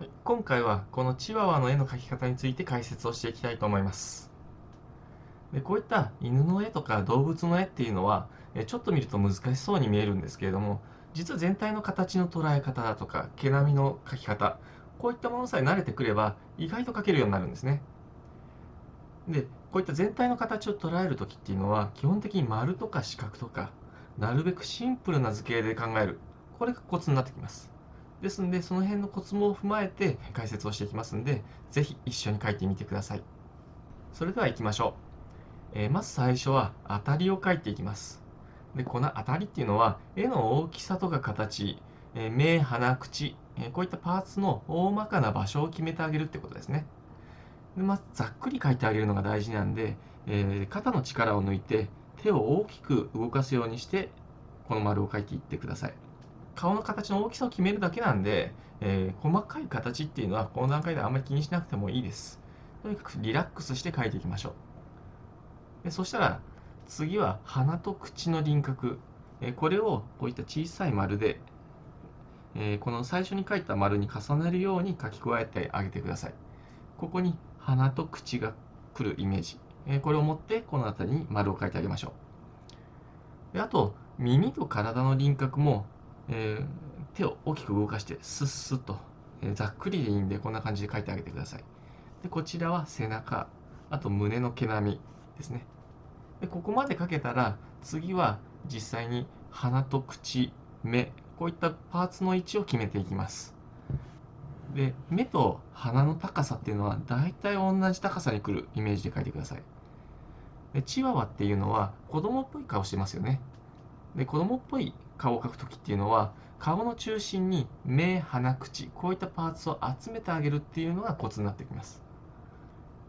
はい、今回はこのチワワの絵の描き方について解説をしていきたいと思います。で、こういった犬の絵とか動物の絵っていうのは、ちょっと見ると難しそうに見えるんですけれども、実は全体の形の捉え方だとか、毛並みの描き方、こういったものさえ慣れてくれば、意外と描けるようになるんですね。で、こういった全体の形を捉えるときっていうのは、基本的に丸とか四角とか、なるべくシンプルな図形で考える。これがコツになってきます。ですので、その辺のコツも踏まえて解説をしていきますので、ぜひ一緒に書いてみてください。それでは行きましょう。まず最初は当たりを書いていきます。で、この当たりっていうのは、絵の大きさとか形、目、鼻、口、こういったパーツの大まかな場所を決めてあげるってことですね。で、まずざっくり書いてあげるのが大事なんで、肩の力を抜いて手を大きく動かすようにしてこの丸を書いていってください。顔の形の大きさを決めるだけなんで、細かい形っていうのはこの段階であんまり気にしなくてもいいです。とにかくリラックスして書いていきましょう。そしたら次は鼻と口の輪郭、これをこういった小さい丸で、この最初に書いた丸に重ねるように書き加えてあげてください。ここに鼻と口が来るイメージ、これを持ってこの辺りに丸を書いてあげましょう。で、あと耳と体の輪郭も、手を大きく動かしてスッスッと、ざっくりでいいんでこんな感じで書いてあげてください。で、こちらは背中、あと胸の毛並みですね。で、ここまで書けたら次は実際に鼻と口、目、こういったパーツの位置を決めていきます。で、目と鼻の高さっていうのは大体同じ高さに来るイメージで描いてください。で、チワワっていうのは子供っぽい顔してますよね。で、子供っぽい顔を描くときっていうのは、顔の中心に目、鼻、口、こういったパーツを集めてあげるっていうのがコツになってきます。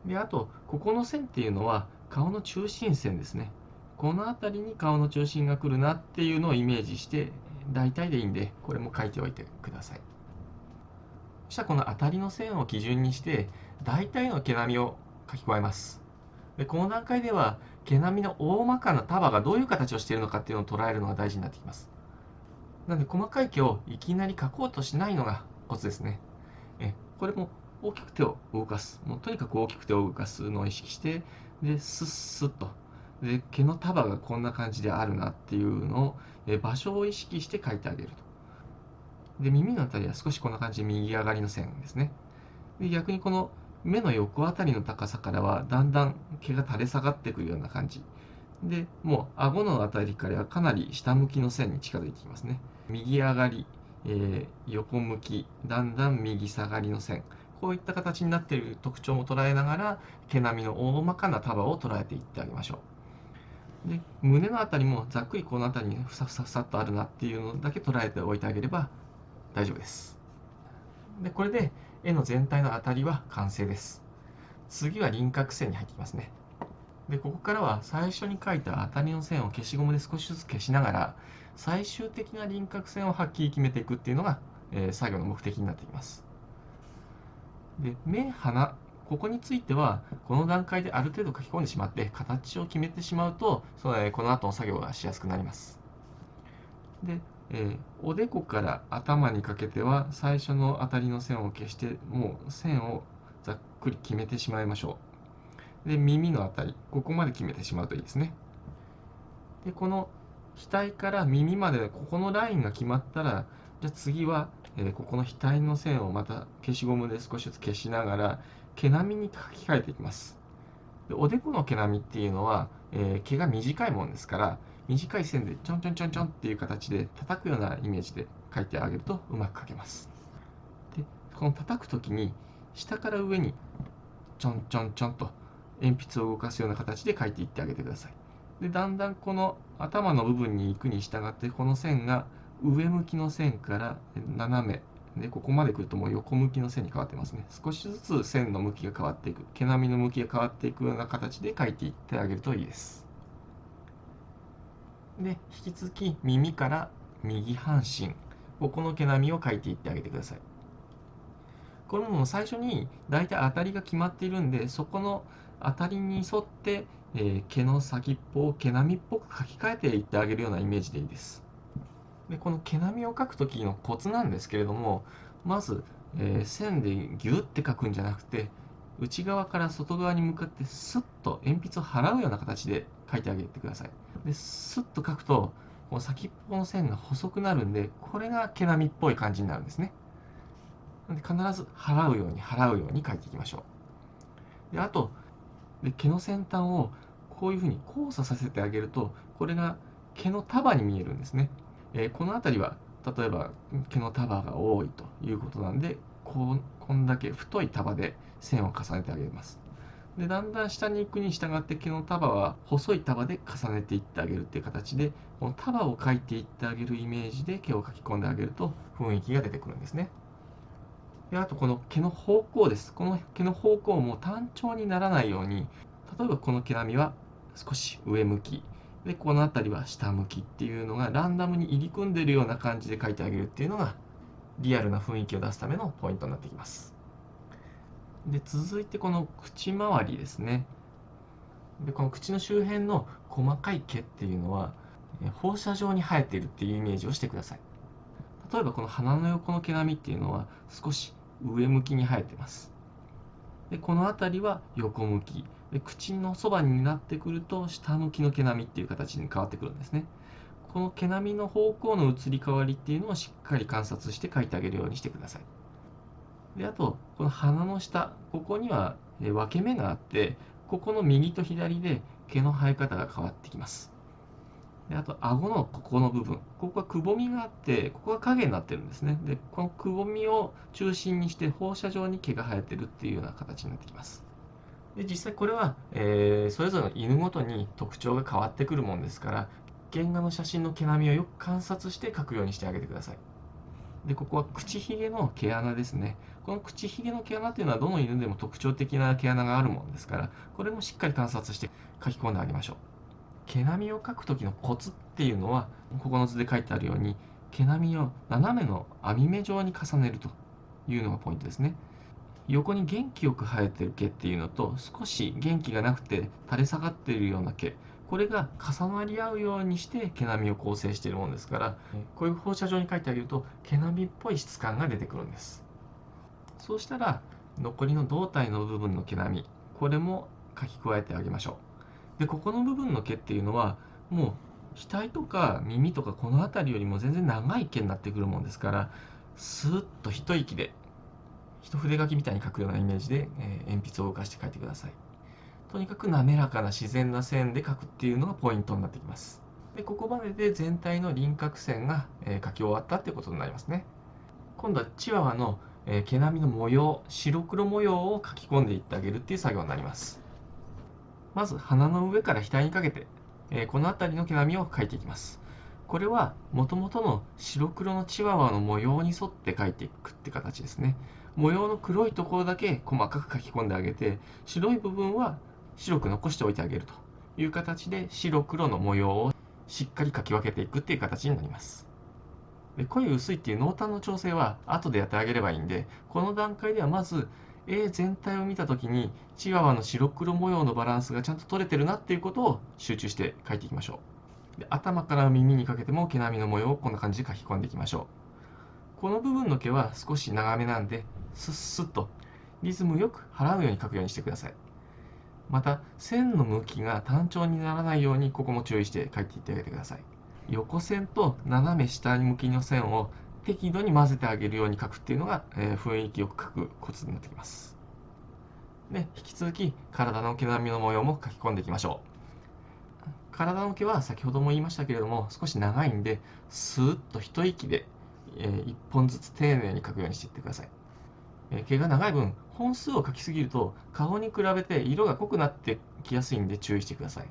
で、あと、ここの線っていうのは顔の中心線ですね。この辺りに顔の中心が来るなっていうのをイメージして、大体でいいんで、これも書いておいてください。そしたらこの当たりの線を基準にして、大体の毛並みを書き加えます。で、この段階では、毛並みの大まかな束がどういう形をしているのかっていうのを捉えるのが大事になってきます。なので、細かい毛をいきなり描こうとしないのがコツですね。これも大きく手を動かす。もうとにかく大きく手を動かすのを意識して、で、スッスッと。で、毛の束がこんな感じであるなっていうのを、場所を意識して描いてあげると。で、耳のあたりは少しこんな感じで右上がりの線ですね。で、逆にこの目の横あたりの高さからはだんだん毛が垂れ下がってくるような感じで、もう顎のあたりからはかなり下向きの線に近づいてきますね。右上がり、横向き、だんだん右下がりの線、こういった形になっている特徴も捉えながら毛並みの大まかな束を捉えていってあげましょう。で、胸のあたりもざっくりこのあたりにふさふさふさっとあるなっていうのだけ捉えておいてあげれば大丈夫です。で、これで絵の全体の当たりは完成です。次は輪郭線に入ってきますね。で、ここからは最初に描いた当たりの線を消しゴムで少しずつ消しながら、最終的な輪郭線をはっきり決めていくっていうのが、作業の目的になっています。で、目、鼻、ここについては、この段階である程度書き込んでしまって、形を決めてしまうと、この後の作業がしやすくなります。で、おでこから頭にかけては、最初の当たりの線を消して、もう線をざっくり決めてしまいましょう。で、耳のあたり、ここまで決めてしまうといいですね。で、この額から耳までここのラインが決まったら、じゃあ次は、ここの額の線をまた消しゴムで少しずつ消しながら毛並みに書き換えていきます。で、おでこの毛並みっていうのは、毛が短いもんですから、短い線でちょんちょんちょんちょんっていう形で叩くようなイメージで書いてあげるとうまく書けます。で、この叩くときに下から上にちょんちょんちょんと鉛筆を動かすような形で書いていってあげてください。で、だんだんこの頭の部分に行くに従ってこの線が上向きの線から斜めで、ここまで来るともう横向きの線に変わってますね。少しずつ線の向きが変わっていく、毛並みの向きが変わっていくような形で書いていってあげるといいです。で、引き続き耳から右半身、ここの毛並みを書いていってあげてください。これも最初に大体当たりが決まっているんで、そこの当たりに沿って、毛の先っぽを毛並みっぽく書き換えていってあげるようなイメージでいいです。で、この毛並みを描くときのコツなんですけれども、まず、線でギュッて描くんじゃなくて、内側から外側に向かってスッと鉛筆を払うような形で描いてあげてください。で、スッと描くと、この先っぽの線が細くなるんで、これが毛並みっぽい感じになるんですね。なので必ず払うように描いていきましょう。で、あと、毛の先端をこういうふうに交差させてあげると、これが毛の束に見えるんですね。この辺りは例えば毛の束が多いということなんで、こんだけ太い束で線を重ねてあげます。で、だんだん下に行くに従って毛の束は細い束で重ねていってあげるっていう形で、この束を描いていってあげるイメージで毛を描き込んであげると雰囲気が出てくるんですね。で、あとこの毛の方向です。この毛の方向も単調にならないように、例えばこの毛並みは少し上向き、で、この辺りは下向きっていうのがランダムに入り組んでいるような感じで描いてあげるっていうのが、リアルな雰囲気を出すためのポイントになってきます。で、続いてこの口周りですね。で、この口の周辺の細かい毛っていうのは、放射状に生えているっていうイメージをしてください。例えばこの鼻の横の毛並みっていうのは少し上向きに生えてます。で、この辺りは横向き。で、口のそばになってくると下向きの毛並みっていう形に変わってくるんですね。この毛並みの方向の移り変わりっていうのをしっかり観察して描いてあげるようにしてください。で、あと、この鼻の下、ここには分け目があって、ここの右と左で毛の生え方が変わってきます。で、あと、顎のここの部分、ここはくぼみがあって、ここが影になってるんですね。で、このくぼみを中心にして放射状に毛が生えてるっていうような形になってきます。で、実際これは、それぞれの犬ごとに特徴が変わってくるもんですから、原画の写真の毛並みをよく観察して描くようにしてあげてください。で、ここは口ひげの毛穴ですね。この口ひげの毛穴っていうのはどの犬でも特徴的な毛穴があるもんですから、これもしっかり観察して書き込んであげましょう。毛並みを描くときのコツっていうのは、ここの図で書いてあるように、毛並みを斜めの網目状に重ねるというのがポイントですね。横に元気よく生えてる毛っていうのと、少し元気がなくて垂れ下がっているような毛、これが重なり合うようにして毛並みを構成しているものですから、こういう放射状に描いてあげると毛並みっぽい質感が出てくるんです。そうしたら、残りの胴体の部分の毛並み、これも描き加えてあげましょう。で、ここの部分の毛っていうのは、もう額とか耳とかこの辺りよりも全然長い毛になってくるもんですから、スーッと一息で一筆書きみたいに描くようなイメージで、鉛筆を動かして描いてください。とにかく滑らかな自然な線で描くっていうのがポイントになってきます。で、ここまでで全体の輪郭線が、描き終わったってことになりますね。今度はチワワの、毛並みの模様、白黒模様を描き込んでいってあげるっていう作業になります。まず鼻の上から額にかけて、この辺りの毛並みを描いていきます。これはもともとの白黒のチワワの模様に沿って描いていくって形ですね。模様の黒いところだけ細かく描き込んであげて、白い部分は白く残しておいてあげるという形で白黒の模様をしっかり描き分けていくっていう形になります。で、濃い薄いっていう濃淡の調整は後でやってあげればいいんで、この段階ではまず絵全体を見たときにチワワの白黒模様のバランスがちゃんと取れてるなっていうことを集中して描いていきましょう。で、頭から耳にかけても毛並みの模様をこんな感じで描き込んでいきましょう。この部分の毛は少し長めなんで、スッスッとリズムよく払うように描くようにしてください。また、線の向きが単調にならないようにここも注意して描いていってあげてください。横線と斜め下向きの線を適度に混ぜてあげるように描くっていうのが、雰囲気よく描くコツになってきます。で、引き続き体の毛並みの模様も描き込んでいきましょう。体の毛は先ほども言いましたけれども少し長いんで、スーッと一息で、1本ずつ丁寧に描くようにしていってください。毛が長い分本数を描きすぎると顔に比べて色が濃くなってきやすいんで注意してください。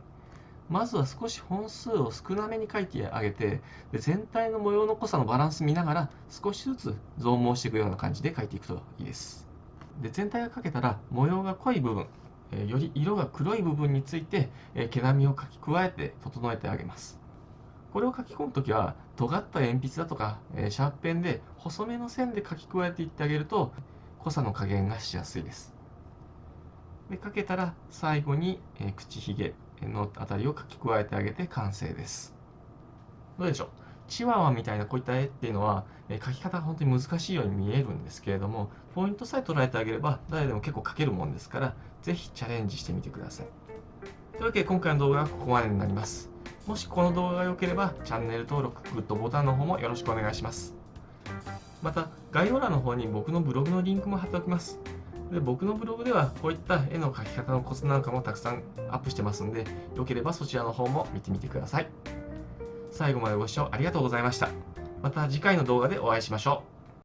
まずは少し本数を少なめに描いてあげて、で全体の模様の濃さのバランス見ながら少しずつ増毛していくような感じで描いていくといいです。で、全体が描けたら模様が濃い部分、より色が黒い部分について、毛並みを描き加えて整えてあげます。これを描き込むときは尖った鉛筆だとか、シャーペンで細めの線で描き加えていってあげると濃さの加減がしやすいです。で、描けたら最後に、口ひげのあたりを描き加えてあげて完成です。どうでしょう。チワワみたいなこういった絵っていうのは、描き方が本当に難しいように見えるんですけれども、ポイントさえ捉えてあげれば誰でも結構描けるもんですから、ぜひチャレンジしてみてください。というわけで今回の動画はここまでになります。もしこの動画が良ければチャンネル登録、グッドボタンの方もよろしくお願いします。また概要欄の方に僕のブログのリンクも貼っておきます。で、僕のブログではこういった絵の描き方のコツなんかもたくさんアップしてますんで、良ければそちらの方も見てみてください。最後までご視聴ありがとうございました。また次回の動画でお会いしましょう。